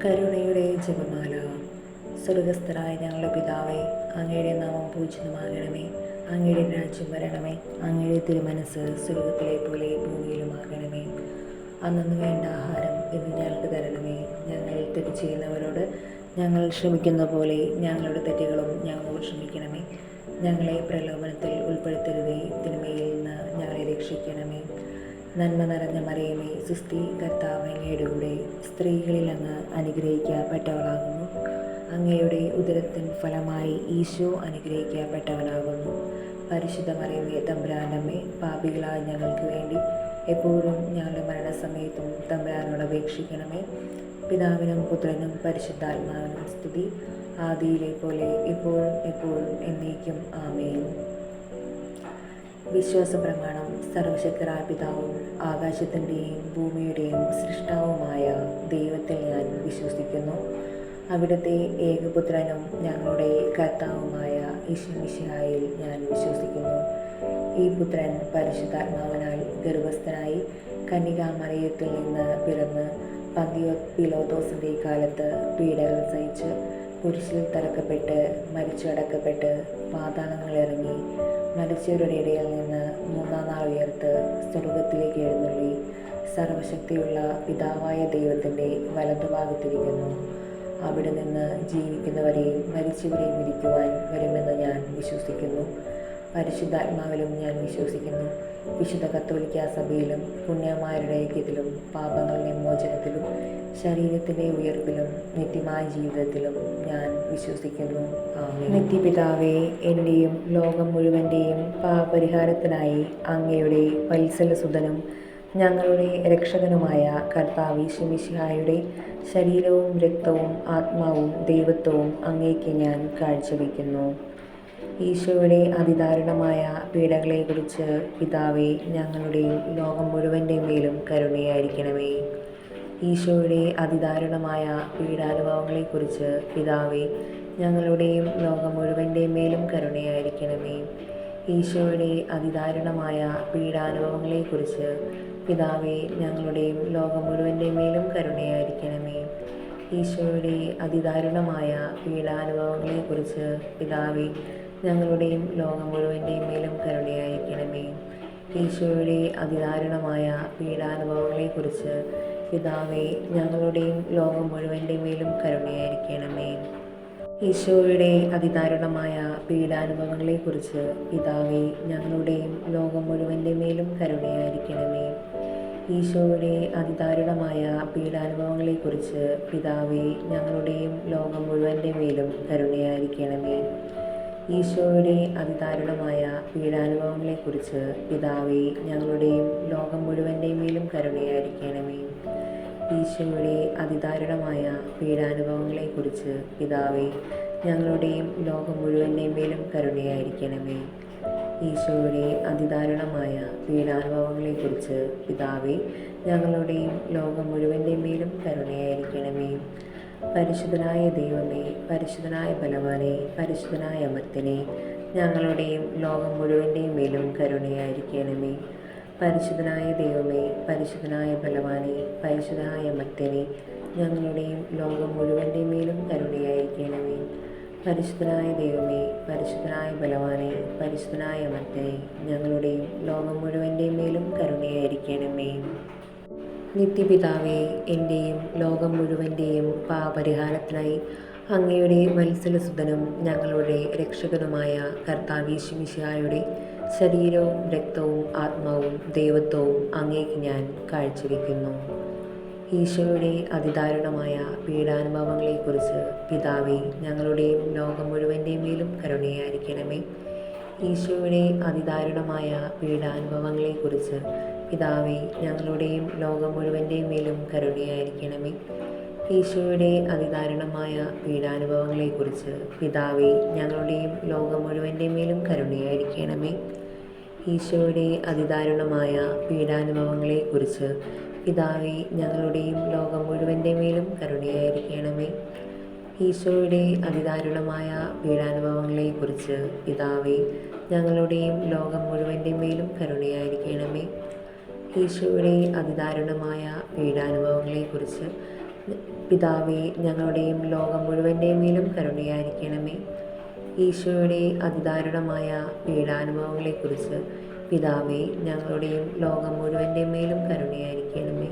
കരുണയുടെ ജപമാല. സ്വർഗസ്ഥനായ ഞങ്ങളുടെ പിതാവേ, അങ്ങയുടെ നാമം പൂജിതമാകണമേ. അങ്ങയുടെ രാജ്യം വരണമേ. അങ്ങയുടെ തിരുമനസ് സ്വർഗത്തിലെ പോലെ ഭൂമിയിലുമാകണമേ. അന്നു വേണ്ട ആഹാരം ഇന്ന് ഞങ്ങൾക്ക് തരണമേ. ഞങ്ങൾ തെറ്റ് ചെയ്യുന്നവരോട് ഞങ്ങൾ ക്ഷമിക്കുന്ന പോലെ ഞങ്ങളുടെ തെറ്റുകളും ഞങ്ങളോട് ക്ഷമിക്കണമേ. ഞങ്ങളെ പ്രലോഭനത്തിൽ ഉൾപ്പെടുത്തരുതേ, തിന്മയിൽ നിന്ന് ഞങ്ങളെ രക്ഷിക്കണമേ. നന്മ നിറഞ്ഞ മറിയമേ, സുസ്തി, കർത്താവ് അങ്ങയുടെ കൂടെ സ്ത്രീകളിൽ അങ്ങ് അനുഗ്രഹിക്കപ്പെട്ടവളാകുന്നു. അങ്ങയുടെ ഉദരത്തിൻ ഫലമായി ഈശോ അനുഗ്രഹിക്കപ്പെട്ടവനാകുന്നു. പരിശുദ്ധ മറിയമേ, തമ്പുരാൻ്റെ അമ്മേ, പാപികളായ ഞങ്ങൾക്ക് വേണ്ടി എപ്പോഴും ഞങ്ങളുടെ മരണസമയത്തും തമ്പുരാനോട് അപേക്ഷിക്കണമേ. പിതാവിനും പുത്രനും പരിശുദ്ധാത്മാവിനും സ്തുതി, ആദിയിലെ പോലെ ഇപ്പോഴും എപ്പോഴും എന്നേക്കും ആമേൻ. വിശ്വാസ പ്രമാണം. സർവശക്തനായ പിതാവും ആകാശത്തിൻ്റെയും ഭൂമിയുടെയും സൃഷ്ടാവുമായ ദൈവത്തിൽ ഞാൻ വിശ്വസിക്കുന്നു. അവിടുത്തെ ഏകപുത്രനും ഞങ്ങളുടെ കർത്താവുമായ യേശുമിശിഹായിൽ ഞാൻ വിശ്വസിക്കുന്നു. ഈ പുത്രൻ പരിശുദ്ധാത്മാവിനാൽ ഗർഭസ്ഥനായി കന്യകാമറിയത്തിൽ നിന്ന് പിറന്ന് പന്തിയോസ് കാലത്ത് പീഡകൾ സഹിച്ച് കുരിശിൽ തറക്കപ്പെട്ട് മരിച്ചടക്കപ്പെട്ട് പാതാളങ്ങളിറങ്ങി മരിച്ചവരുടെ ഇടയിൽ നിന്ന് മൂന്നാം നാൾ ഉയർത്ത് സ്വർഗത്തിലേക്ക് എഴുന്നള്ളി സർവശക്തിയുള്ള പിതാവായ ദൈവത്തിൻ്റെ വലതുഭാഗത്തിരിക്കുന്നു. അവിടെ നിന്ന് ജീവിക്കുന്നവരെയും മരിച്ചവരെയും വിധിക്കുവാൻ വരുമെന്ന് ഞാൻ വിശ്വസിക്കുന്നു. പരിശുദ്ധാത്മാവിലും ഞാൻ വിശ്വസിക്കുന്നു. വിശുദ്ധ കത്തോലിക്കാ സഭയിലും പുണ്യന്മാരുടെ ഐക്യത്തിലും പാപങ്ങളുടെ മോചനത്തിലും ശരീരത്തിൻ്റെ ഉയർപ്പിലും നിത്യമായ ജീവിതത്തിലും ഞാൻ വിശ്വസിക്കുന്നു. ആമേൻ. നിത്യപിതാവേ, എൻ്റെയും ലോകം മുഴുവൻ്റെയും പാപപരിഹാരത്തിനായി അങ്ങയുടെ വത്സലസുതനും ഞങ്ങളുടെ രക്ഷകനുമായ കർത്താവ് യേശുമിശിഹായുടെ ശരീരവും രക്തവും ആത്മാവും ദൈവത്വവും അങ്ങേക്ക് ഞാൻ കാഴ്ചവെക്കുന്നു. ഈശോയുടെ അതിദാരുണമായ പീഡകളെക്കുറിച്ച് പിതാവേ, ഞങ്ങളുടെയും ലോകം മുഴുവൻ്റെ മേലും കരുണയായിരിക്കണമേ. ഈശോയുടെ അതിദാരുണമായ പീഡാനുഭവങ്ങളെക്കുറിച്ച് പിതാവേ, ഞങ്ങളുടെയും ലോകം മുഴുവൻ്റെ മേലും കരുണയായിരിക്കണമേ. ഈശോയുടെ അതിദാരുണമായ പീഡാനുഭവങ്ങളെക്കുറിച്ച് പിതാവേ, ഞങ്ങളുടെയും ലോകം മുഴുവൻ്റെ മേലും കരുണയായിരിക്കണമേ. ഈശോയുടെ അതിദാരുണമായ പീഡാനുഭവങ്ങളെക്കുറിച്ച് പിതാവേ, ഞങ്ങളുടെയും ലോകം മുഴുവൻ്റെ മേലും കരുണയായിരിക്കണമേ. ഈശോയുടെ അതിദാരുണമായ പീഡാനുഭവങ്ങളെക്കുറിച്ച് പിതാവേ, ഞങ്ങളുടെയും ലോകം മുഴുവൻ്റെ മേലും കരുണയായിരിക്കണമേ. ഈശോയുടെ അതിദാരുണമായ പീഡാനുഭവങ്ങളെക്കുറിച്ച് പിതാവേ, ഞങ്ങളുടെയും ലോകം മുഴുവൻ്റെ മേലും കരുണയായിരിക്കണമേ. ഈശോയുടെ അതിദാരുണമായ പീഡാനുഭവങ്ങളെക്കുറിച്ച് പിതാവേ, ഞങ്ങളുടെയും ലോകം മുഴുവൻ്റെ മേലും കരുണയായിരിക്കണമേ. ഈശോയുടെ അതിദാരുണമായ പീഡാനുഭവങ്ങളെക്കുറിച്ച് പിതാവേ, ഞങ്ങളുടെയും ലോകം മുഴുവൻ്റെ മേലും കരുണയായിരിക്കണമേ. ഈശോയുടെ അതിദാരുണമായ പീഡാനുഭവങ്ങളെക്കുറിച്ച് പിതാവേ, ഞങ്ങളുടെയും ലോകം മുഴുവൻ്റെ മേലും കരുണയായിരിക്കണമേ. ഈശോയുടെ അതിദാരുണമായ പീഡാനുഭവങ്ങളെക്കുറിച്ച് പിതാവേ, ഞങ്ങളുടെയും ലോകം മുഴുവൻ്റെ മേലും കരുണയായിരിക്കണമേ. പരിശുദ്ധനായ ദൈവമേ, പരിശുദ്ധനായ ബലവാനെ, പരിശുദ്ധനായ അമർത്യനെ, ഞങ്ങളുടെയും ലോകം മുഴുവൻ്റെ മേലും കരുണയായിരിക്കണമേ. പരിശുദ്ധനായ ദൈവമേ, പരിശുദ്ധനായ ബലവാനെ, പരിശുദ്ധനായ അമർത്യനെ, ഞങ്ങളുടെയും ലോകം മുഴുവൻ്റെ മേലും കരുണയായിരിക്കണമേ. പരിശുദ്ധനായ ദൈവമേ, പരിശുദ്ധനായ ബലവാനെ, പരിശുദ്ധനായ അമർത്യനെ, ഞങ്ങളുടെയും ലോകം മുഴുവൻ്റെ മേലും കരുണയായിരിക്കണമേ. നിത്യപിതാവേ, എൻ്റെയും ലോകം മുഴുവൻ്റെയും പാപപരിഹാരത്തിനായി അങ്ങയുടെ വത്സലസുതനും ഞങ്ങളുടെ രക്ഷകനുമായ കർത്താവ് യേശുമിശിഹായുടെ ശരീരവും രക്തവും ആത്മാവും ദൈവത്വവും അങ്ങേക്ക് ഞാൻ കാഴ്ചവെക്കുന്നു. ഈശോയുടെ അതിദാരുണമായ പീഡാനുഭവങ്ങളെക്കുറിച്ച് പിതാവേ, ഞങ്ങളുടെയും ലോകം മുഴുവൻ്റെ മേലും കരുണയായിരിക്കണമേ. ഈശോയുടെ അതിദാരുണമായ പീഡാനുഭവങ്ങളെക്കുറിച്ച് പിതാവേ, ഞങ്ങളുടെയും ലോകം മുഴുവൻ്റെ മേലും കരുണയായിരിക്കണമേ. ഈശോയുടെ അതിദാരുണമായ പീഡാനുഭവങ്ങളെക്കുറിച്ച് പിതാവേ, ഞങ്ങളുടെയും ലോകം മുഴുവൻ്റെ മേലും കരുണയായിരിക്കണമേ. ഈശോയുടെ അതിദാരുണമായ പീഡാനുഭവങ്ങളെക്കുറിച്ച് പിതാവേ, ഞങ്ങളുടെയും ലോകം മുഴുവൻ്റെ മേലും കരുണയായിരിക്കണമേ. ഈശോയുടെ അതിദാരുണമായ പീഡാനുഭവങ്ങളെക്കുറിച്ച് പിതാവേ, ഞങ്ങളുടെയും ലോകം മുഴുവൻ്റെ മേലും കരുണയായിരിക്കണമേ. ഈശോയുടെ അതിദാരുണമായ പീഡാനുഭവങ്ങളെക്കുറിച്ച് പിതാവേ, ഞങ്ങളുടെയും ലോകം മുഴുവൻ്റെയും മേലും കരുണയായിരിക്കണമേ. ഈശോയുടെ അതിദാരുണമായ പീഡാനുഭവങ്ങളെക്കുറിച്ച് പിതാവേ, ഞങ്ങളുടെയും ലോകം മുഴുവൻ്റെയും മേലും കരുണയായിരിക്കണമേ.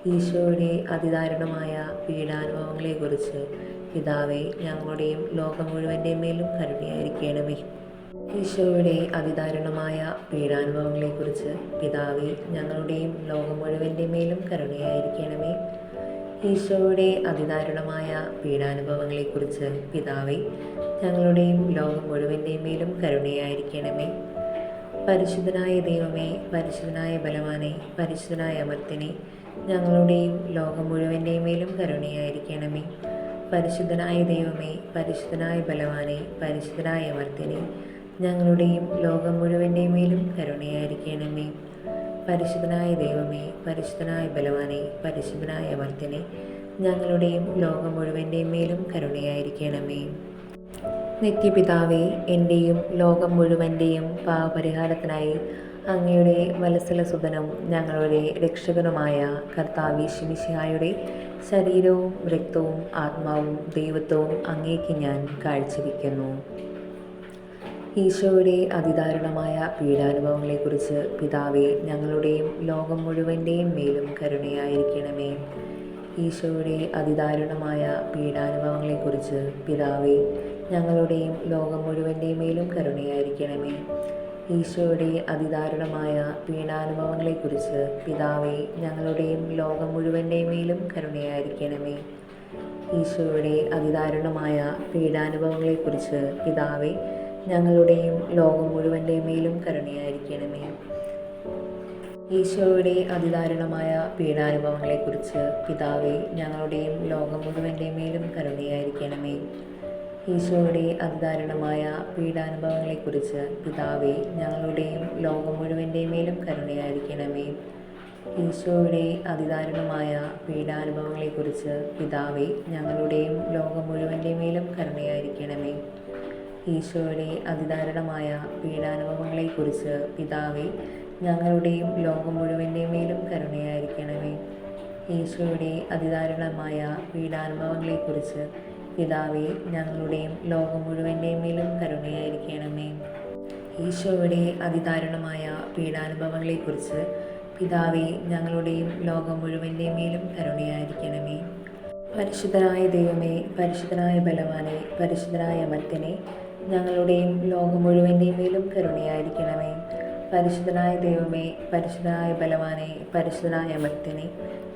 ഈശോയുടെ അതിദാരുണമായ പീഡാനുഭവങ്ങളെക്കുറിച്ച് പിതാവേ, ഞങ്ങളുടെയും ലോകം മുഴുവൻ്റെയും മേലും കരുണയായിരിക്കണമേ. ഈശോയുടെ അതിദാരുണമായ പീഡാനുഭവങ്ങളെക്കുറിച്ച് പിതാവേ, ഞങ്ങളുടെയും ലോകം മുഴുവൻ്റെയും മേലും കരുണയായിരിക്കണമേ. ഈശോയുടെ അതിദാരുണമായ പീഡാനുഭവങ്ങളെക്കുറിച്ച് പിതാവേ, ഞങ്ങളുടെയും ലോകം മുഴുവൻ്റെയും മേലും കരുണയായിരിക്കണമേ. പരിശുദ്ധനായ ദൈവമേ, പരിശുദ്ധനായ ബലവാനെ, പരിശുദ്ധനായ അമർത്യനെ, ഞങ്ങളുടെയും ലോകം മുഴുവൻ്റെയും മേലും കരുണയായിരിക്കണമേ. പരിശുദ്ധനായ ദൈവമേ, പരിശുദ്ധനായ ബലവാനെ, പരിശുദ്ധനായ അമർത്യനെ, ഞങ്ങളുടെയും ലോകം മുഴുവൻ്റെയും മേലും കരുണയായിരിക്കണമേ. പരിശുദ്ധനായ ദൈവമേ, പരിശുദ്ധനായ ബലവാനെ, പരിശുദ്ധനായ അമർത്യനെ, ഞങ്ങളുടെയും ലോകം മുഴുവൻ്റെയും മേലും കരുണയായിരിക്കണമേ. നിത്യപിതാവേ, എൻ്റെയും ലോകം മുഴുവൻ്റെയും പാപപരിഹാരത്തിനായി അങ്ങയുടെ വത്സലസുതനും ഞങ്ങളുടെ രക്ഷകനുമായ കർത്താവീശുമിശിഹായുടെ ശരീരവും രക്തവും ആത്മാവും ദൈവത്വവും അങ്ങേക്ക് ഞാൻ കാഴ്ചവെക്കുന്നു. ഈശോയുടെ അതിദാരുണമായ പീഡാനുഭവങ്ങളെക്കുറിച്ച് പിതാവേ, ഞങ്ങളുടെയും ലോകം മുഴുവൻ്റെയും മേലും കരുണയായിരിക്കണമേ. ഈശോയുടെ അതിദാരുണമായ പീഡാനുഭവങ്ങളെക്കുറിച്ച് പിതാവേ, ഞങ്ങളുടെയും ലോകം മുഴുവൻ്റെയും മേലും കരുണയായിരിക്കണമേ. ഈശോയുടെ അതിദാരുണമായ പീഡാനുഭവങ്ങളെക്കുറിച്ച് പിതാവേ, ഞങ്ങളുടെയും ലോകം മുഴുവൻ്റെയും മേലും കരുണയായിരിക്കണമേ. ഈശോയുടെ അതിദാരുണമായ പീഡാനുഭവങ്ങളെക്കുറിച്ച് പിതാവേ, ഞങ്ങളുടെയും ലോകം മുഴുവൻ്റെയും മേലും കരുണയായിരിക്കണമേ. ഈശോയുടെ അതിദാരുണമായ പീഡാനുഭവങ്ങളെക്കുറിച്ച് പിതാവേ, ഞങ്ങളുടെയും ലോകം മുഴുവൻ്റെയും മേലും കരുണയായിരിക്കണമേ. ഈശോയുടെ അതിദാരുണമായ പീഡാനുഭവങ്ങളെക്കുറിച്ച് പിതാവേ, ഞങ്ങളുടെയും ലോകം മുഴുവൻ്റെയും മേലും കരുണയായിരിക്കണമേ. ഈശോയുടെ അതിദാരുണമായ പീഡാനുഭവങ്ങളെക്കുറിച്ച് പിതാവേ, ഞങ്ങളുടെയും ലോകം മുഴുവൻ്റെയും മേലും കരുണയായിരിക്കണമേ. ഈശോയുടെ അതിദാരുണമായ പീഡാനുഭവങ്ങളെക്കുറിച്ച് പിതാവേ, ഞങ്ങളുടെയും ലോകം മുഴുവൻ്റെയും മേലും കരുണയായിരിക്കണമേ. ഈശോയുടെ അതിദാരുണമായ പീഡാനുഭവങ്ങളെക്കുറിച്ച് പിതാവേ, ഞങ്ങളുടെയും ലോകം മുഴുവൻ്റെയും മേലും കരുണയായിരിക്കണമേ. ഈശോയുടെ അതിദാരുണമായ പീഡാനുഭവങ്ങളെക്കുറിച്ച് പിതാവേ, ഞങ്ങളുടെയും ലോകം മുഴുവൻ്റെയും മേലും കരുണയായിരിക്കണമേ. പരിശുദ്ധനായ ദൈവമേ, പരിശുദ്ധനായ ബലവാനെ, പരിശുദ്ധനായ അമർത്യനെ, ഞങ്ങളുടെയും ലോകം മുഴുവൻ്റെയും മേലും കരുണയായിരിക്കണമേ. പരിശുദ്ധനായ ദൈവമേ, പരിശുദ്ധനായ ബലവാനെ, പരിശുദ്ധനായ അമർത്യനെ,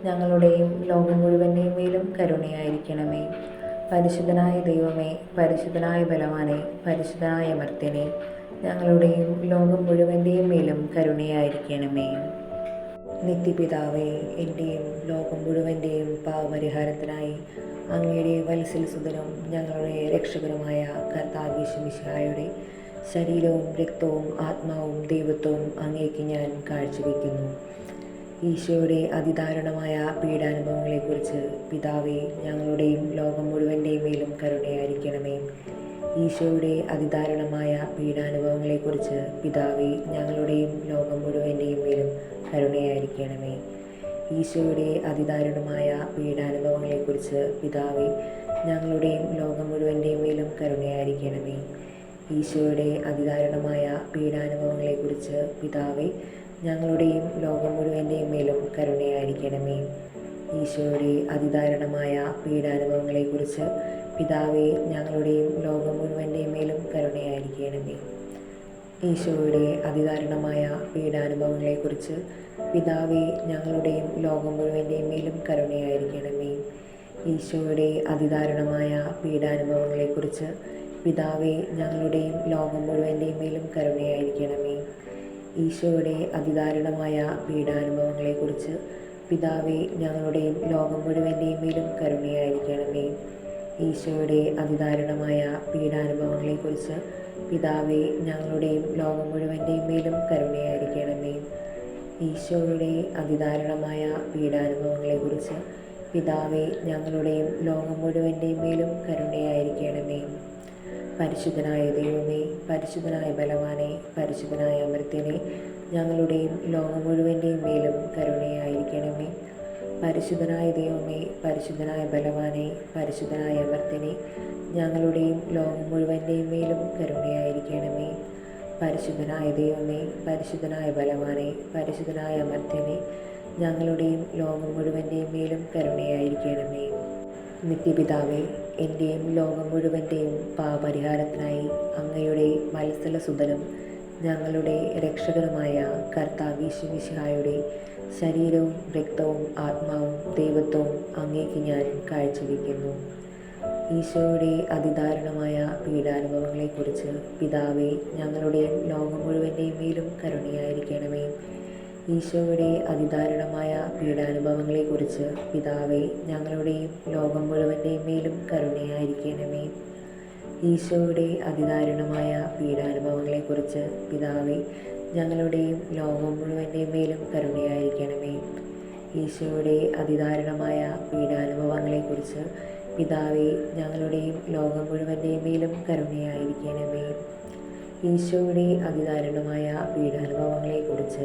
ഞങ്ങളുടെയും ലോകം മുഴുവൻ്റെയും മേലും കരുണയായിരിക്കണമേ. പരിശുദ്ധനായ ദൈവമേ, പരിശുദ്ധനായ ബലവാനെ, പരിശുദ്ധനായ അമർത്യനെ, ഞങ്ങളുടെയും ലോകം മുഴുവൻ്റെയും മേലും കരുണയായിരിക്കണമേ. നിത്യപിതാവേ, എൻ്റെയും ലോകം മുഴുവൻ്റെയും പാപപരിഹാരത്തിനായി അങ്ങയുടെ വത്സലസുതനും ഞങ്ങളുടെ രക്ഷകനുമായ കർത്താവീശുമിശിഹായുടെ ശരീരവും രക്തവും ആത്മാവും ദൈവത്വവും അങ്ങേക്ക് ഞാൻ കാഴ്ചവെക്കുന്നു. ഈശോയുടെ അതിദാരുണമായ പീഡാനുഭവങ്ങളെക്കുറിച്ച് പിതാവേ, ഞങ്ങളുടെയും ലോകം മുഴുവൻ്റെയും മേലും കരുണയായിരിക്കണമേ. ഈശോയുടെ അതിദാരുണമായ പീഡാനുഭവങ്ങളെക്കുറിച്ച് പിതാവേ, ഞങ്ങളുടെയും ലോകം മുഴുവൻ്റെയും മേലും കരുണയായിരിക്കണമേ. ഈശോയുടെ അതിദാരുണമായ പീഡാനുഭവങ്ങളെക്കുറിച്ച് പിതാവേ, ഞങ്ങളുടെയും ലോകം മുഴുവൻ്റെയും മേലും കരുണയായിരിക്കണമേ. ഈശോയുടെ അതിദാരുണമായ പീഡാനുഭവങ്ങളെക്കുറിച്ച് പിതാവേ, ഞങ്ങളുടെയും ലോകം മുഴുവൻ്റെയും മേലും കരുണയായിരിക്കണമേ. ഈശോയുടെ അതിദാരുണമായ പീഡാനുഭവങ്ങളെക്കുറിച്ച് പിതാവേ, ഞങ്ങളുടെയും ലോകം മുഴുവൻ്റെയും മേലും കരുണയായിരിക്കണമേ. ഈശോയുടെ അതിദാരുണമായ പീഡാനുഭവങ്ങളെക്കുറിച്ച് പിതാവേ, ഞങ്ങളുടെയും ലോകം മുഴുവൻ്റെയും മേലും കരുണയായിരിക്കണമേ. ഈശോയുടെ അതിദാരുണമായ പീഡാനുഭവങ്ങളെക്കുറിച്ച് പിതാവേ, ഞങ്ങളുടെയും ലോകം മുഴുവൻ്റെയും മേലും കരുണയായിരിക്കണമേ. ഈശോയുടെ അതിദാരുണമായ പീഡാനുഭവങ്ങളെക്കുറിച്ച് പിതാവേ, ഞങ്ങളുടെയും ലോകം മുഴുവൻ്റെയും മേലും കരുണയായിരിക്കണമേ. ഈശോയുടെ അതിദാരുണമായ പീഡാനുഭവങ്ങളെക്കുറിച്ച് പിതാവേ, ഞങ്ങളുടെയും ലോകം മുഴുവൻ്റെയും മേലും കരുണയായിരിക്കണമേ. ഈശോയുടെ അതിദാരുണമായ പീഡാനുഭവങ്ങളെക്കുറിച്ച് പിതാവേ, ഞങ്ങളുടെയും ലോകം മുഴുവൻ്റെയും മേലും കരുണയായിരിക്കണമേ. പരിശുദ്ധനായ ദൈവമേ, പരിശുദ്ധനായ ബലവാനെ, പരിശുദ്ധനായ അമർത്യനെ, ഞങ്ങളുടെയും ലോകം മുഴുവൻ്റെയും മേലും കരുണയായിരിക്കണമേ. പരിശുദ്ധനായ ദൈവമേ, പരിശുദ്ധനായ ബലവാനെ, പരിശുദ്ധനായ അമർത്യനെ, ഞങ്ങളുടെയും ലോകം മുഴുവൻ്റെയും മേലും കരുണയായിരിക്കണമേ. പരിശുദ്ധനായ ദൈവമേ, പരിശുദ്ധനായ ബലവാനെ, പരിശുദ്ധനായ അമർത്യനെ, ഞങ്ങളുടെയും ലോകം മുഴുവൻ്റെയും മേലും കരുണയായിരിക്കണമേ. നിത്യപിതാവേ, എൻ്റെയും ലോകം മുഴുവൻ്റെയും പാപപരിഹാരത്തിനായി അങ്ങയുടെ വത്സലസുതനും ഞങ്ങളുടെ രക്ഷകനുമായ കർത്താവീശോ മിശിഹായുടെ ശരീരവും രക്തവും ആത്മാവും ദൈവത്വവും അങ്ങേക്ക് ഞാൻ കാഴ്ചവെക്കുന്നു. ഈശോയുടെ അതിദാരുണമായ പീഡാനുഭവങ്ങളെക്കുറിച്ച് പിതാവേ, ഞങ്ങളുടെയും ലോകം മുഴുവൻ്റെയും മേലും കരുണയായിരിക്കണമേ. ഈശോയുടെ അതിദാരുണമായ പീഡാനുഭവങ്ങളെക്കുറിച്ച് പിതാവേ, ഞങ്ങളുടെയും ലോകം മുഴുവൻ്റെയും മേലും കരുണയായിരിക്കണമേ. ഈശോയുടെ അതിദാരുണമായ പീഡാനുഭവങ്ങളെക്കുറിച്ച് പിതാവേ, ഞങ്ങളുടെയും ലോകം മുഴുവൻ്റെയും മേലും കരുണയായിരിക്കണമേ. ഈശോയുടെ അതിദാരുണമായ പീഡാനുഭവങ്ങളെക്കുറിച്ച് പിതാവേ, ഞങ്ങളുടെയും ലോകം മുഴുവൻ്റെയും മേലും കരുണയായിരിക്കണമേ. ഈശോയുടെ അതിദാരുണമായ പീഡാനുഭവങ്ങളെക്കുറിച്ച്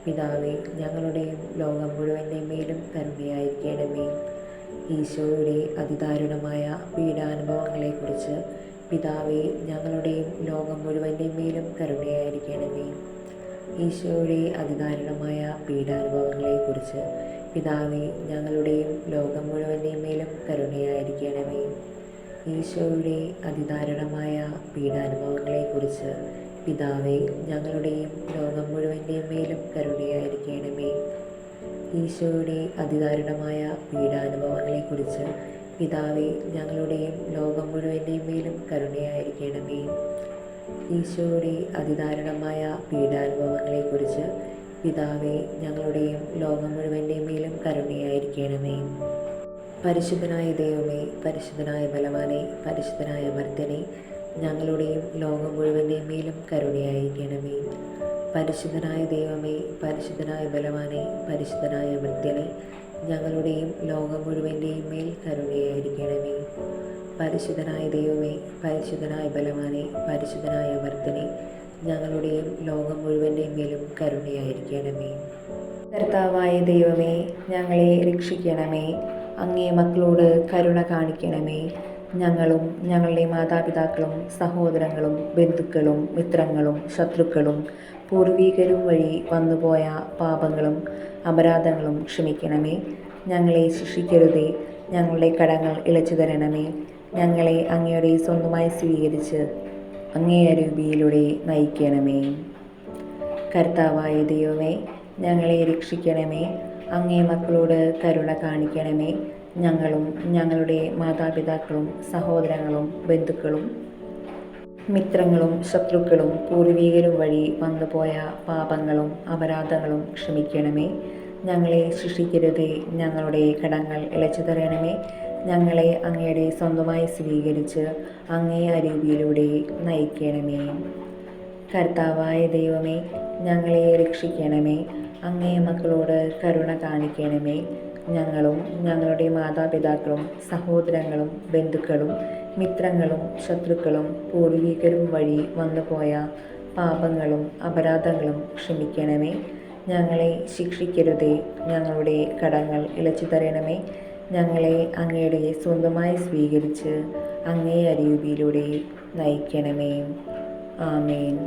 പിതാവേ, ഞങ്ങളുടെയും ലോകം മുഴുവൻ്റെയും മേലും കരുണയായിരിക്കണമേ. ഈശോയുടെ അതിദാരുണമായ പീഡാനുഭവങ്ങളെക്കുറിച്ച് പിതാവേ, ഞങ്ങളുടെയും ലോകം മുഴുവൻ്റെയും മേലും കരുണയായിരിക്കണമേ. ഈശോയുടെ അതിദാരുണമായ പീഡാനുഭവങ്ങളെക്കുറിച്ച് പിതാവേ, ഞങ്ങളുടെയും ലോകം മുഴുവൻ്റെയും മേലും കരുണയായിരിക്കണമേ. ഈശോയുടെ അതിദാരുണമായ പീഡാനുഭവങ്ങളെക്കുറിച്ച് പിതാവേ, ഞങ്ങളുടെയും ലോകം മുഴുവൻ്റെയും മേലും കരുണയായിരിക്കണമേ. ഈശോയുടെ അതിദാരുണമായ പീഡാനുഭവങ്ങളെക്കുറിച്ച് പിതാവേ, ഞങ്ങളുടെയും ലോകം മുഴുവൻ്റെയും മേലും കരുണയായിരിക്കണമേ. ഈശോയുടെ അതിദാരുണമായ പീഡാനുഭവങ്ങളെക്കുറിച്ച് പിതാവേ, ഞങ്ങളുടെയും ലോകം മുഴുവൻ്റെയും മേലും കരുണയായിരിക്കണമേ. പരിശുദ്ധനായ ദൈവമേ, പരിശുദ്ധനായ ബലവാനെ, പരിശുദ്ധനായ അമർത്യനെ, ഞങ്ങളുടെയും ലോകം മുഴുവൻ്റെയും മേലും കരുണയായിരിക്കണമേ. പരിശുദ്ധനായ ദൈവമേ, പരിശുദ്ധനായ ബലവാനെ, പരിശുദ്ധനായ അമർത്യനെ, ഞങ്ങളുടെയും ലോകം മുഴുവൻ്റെയും മേൽ കരുണയായിരിക്കണമേ. പരിശുദ്ധനായ ദൈവമേ, പരിശുദ്ധനായ ബലവാനെ, പരിശുദ്ധനായ അമർത്യനെ, ഞങ്ങളുടെയും ലോകം മുഴുവൻ്റെയും മേലും കരുണയായിരിക്കണമേ. കർത്താവായ ദൈവമേ, ഞങ്ങളെ രക്ഷിക്കണമേ. അങ്ങേ മക്കളോട് കരുണ കാണിക്കണമേ. ഞങ്ങളും ഞങ്ങളുടെ മാതാപിതാക്കളും സഹോദരങ്ങളും ബന്ധുക്കളും മിത്രങ്ങളും ശത്രുക്കളും പൂർവീകരും വഴി വന്നുപോയ പാപങ്ങളും അപരാധങ്ങളും ക്ഷമിക്കണമേ. ഞങ്ങളെ ശിക്ഷിക്കരുതേ. ഞങ്ങളുടെ കടങ്ങൾ ഇളച്ചു തരണമേ. ഞങ്ങളെ അങ്ങയുടെ സ്വന്തമായി സ്വീകരിച്ച് അങ്ങേ അരൂപിയിലൂടെ നയിക്കണമേ. കർത്താവായ ദൈവമേ, ഞങ്ങളെ രക്ഷിക്കണമേ. അങ്ങേ മക്കളോട് കരുണ കാണിക്കണമേ. ഞങ്ങളും ഞങ്ങളുടെ മാതാപിതാക്കളും സഹോദരങ്ങളും ബന്ധുക്കളും മിത്രങ്ങളും ശത്രുക്കളും പൂർവീകരും വഴി വന്നുപോയ പാപങ്ങളും അപരാധങ്ങളും ക്ഷമിക്കണമേ. ഞങ്ങളെ ശിക്ഷിക്കരുതേ. ഞങ്ങളുടെ കടങ്ങൾ ഇളച്ചു തരണമേ. ഞങ്ങളെ അങ്ങയുടെ സ്വന്തമായി സ്വീകരിച്ച് അങ്ങേ അരൂപിയിലൂടെ നയിക്കണമേ. കർത്താവായ ദൈവമേ, ഞങ്ങളെ രക്ഷിക്കണമേ. അങ്ങേ മക്കളോട് കരുണ കാണിക്കണമേ. ഞങ്ങളും ഞങ്ങളുടെ മാതാപിതാക്കളും സഹോദരങ്ങളും ബന്ധുക്കളും മിത്രങ്ങളും ശത്രുക്കളും പൂർവീകരും വഴി വന്നുപോയ പാപങ്ങളും അപരാധങ്ങളും ക്ഷമിക്കണമേ. ഞങ്ങളെ ശിക്ഷിക്കരുതേ. ഞങ്ങളുടെ കടങ്ങൾ ഇളച്ചു തരണമേ. ഞങ്ങളെ അങ്ങയുടെ സ്വന്തമായി സ്വീകരിച്ച് അങ്ങേ അരൂപിയിലൂടെ നയിക്കണമേ. ആമേൻ.